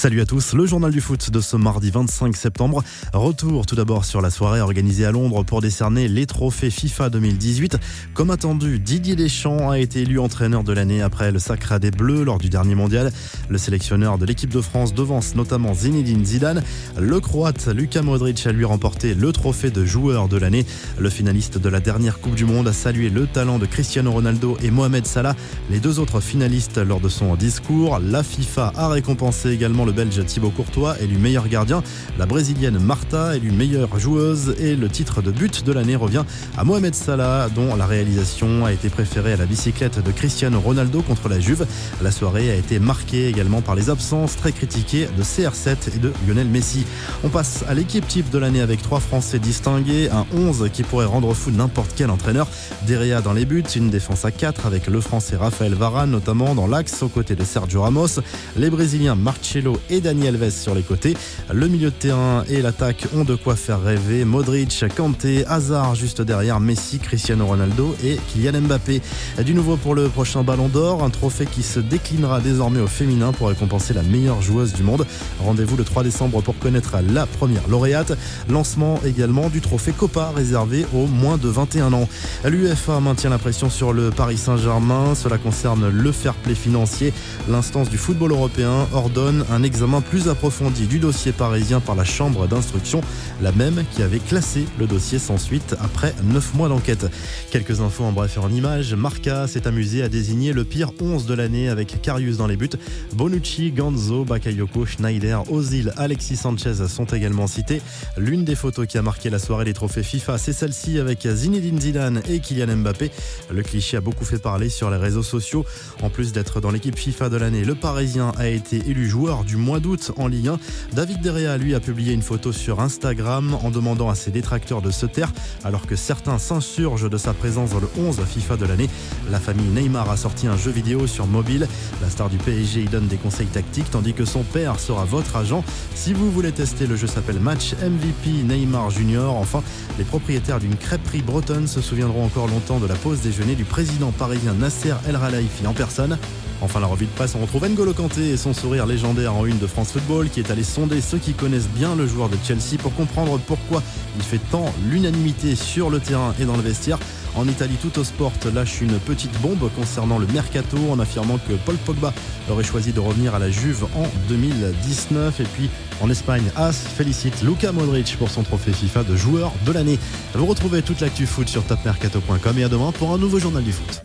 Salut à tous, le journal du foot de ce mardi 25 septembre. Retour tout d'abord sur la soirée organisée à Londres pour décerner les trophées FIFA 2018. Comme attendu, Didier Deschamps a été élu entraîneur de l'année après le sacre des Bleus lors du dernier mondial. Le sélectionneur de l'équipe de France devance notamment Zinedine Zidane. Le Croate Luka Modric a lui remporté le trophée de joueur de l'année. Le finaliste de la dernière Coupe du Monde a salué le talent de Cristiano Ronaldo et Mohamed Salah, les deux autres finalistes lors de son discours. La FIFA a récompensé également le Belge Thibaut Courtois, élu meilleur gardien, la Brésilienne Marta, élue meilleure joueuse, et le titre de but de l'année revient à Mohamed Salah, dont la réalisation a été préférée à la bicyclette de Cristiano Ronaldo contre la Juve. La soirée a été marquée également par les absences très critiquées de CR7 et de Lionel Messi. On passe à l'équipe type de l'année avec 3 Français distingués, un 11 qui pourrait rendre fou n'importe quel entraîneur. Derrea dans les buts, une défense à 4 avec le Français Raphaël Varane notamment dans l'axe aux côtés de Sergio Ramos, les Brésiliens Marcelo et Dani Alves sur les côtés. Le milieu de terrain et l'attaque ont de quoi faire rêver. Modric, Kanté, Hazard juste derrière Messi, Cristiano Ronaldo et Kylian Mbappé. Du nouveau pour le prochain Ballon d'Or, un trophée qui se déclinera désormais au féminin pour récompenser la meilleure joueuse du monde. Rendez-vous le 3 décembre pour connaître la première lauréate. Lancement également du trophée Copa réservé aux moins de 21 ans. L'UEFA maintient la pression sur le Paris Saint-Germain. Cela concerne le fair play financier. L'instance du football européen ordonne un examen plus approfondi du dossier parisien par la chambre d'instruction, la même qui avait classé le dossier sans suite après 9 mois d'enquête. Quelques infos en bref et en images. Marca s'est amusé à désigner le pire 11 de l'année avec Karius dans les buts. Bonucci, Ganzo, Bakayoko, Schneider, Ozil, Alexis Sanchez sont également cités. L'une des photos qui a marqué la soirée des trophées FIFA, c'est celle-ci avec Zinedine Zidane et Kylian Mbappé. Le cliché a beaucoup fait parler sur les réseaux sociaux. En plus d'être dans l'équipe FIFA de l'année, le Parisien a été élu joueur du mois d'août en Ligue 1. David Derrea, lui, a publié une photo sur Instagram en demandant à ses détracteurs de se taire alors que certains s'insurgent de sa présence dans le 11 FIFA de l'année. La famille Neymar a sorti un jeu vidéo sur mobile. La star du PSG y donne des conseils tactiques tandis que son père sera votre agent. Si vous voulez tester, le jeu s'appelle Match MVP Neymar Junior. Enfin, les propriétaires d'une crêperie bretonne se souviendront encore longtemps de la pause déjeuner du président parisien Nasser El Khelaifi en personne. Enfin, la revue de presse, on retrouve N'Golo Kanté et son sourire légendaire en une de France Football qui est allé sonder ceux qui connaissent bien le joueur de Chelsea pour comprendre pourquoi il fait tant l'unanimité sur le terrain et dans le vestiaire. En Italie, Tuttosport lâche une petite bombe concernant le mercato en affirmant que Paul Pogba aurait choisi de revenir à la Juve en 2019. Et puis en Espagne, AS félicite Luka Modric pour son trophée FIFA de joueur de l'année. Vous retrouvez toute l'actu foot sur topmercato.com et à demain pour un nouveau journal du foot.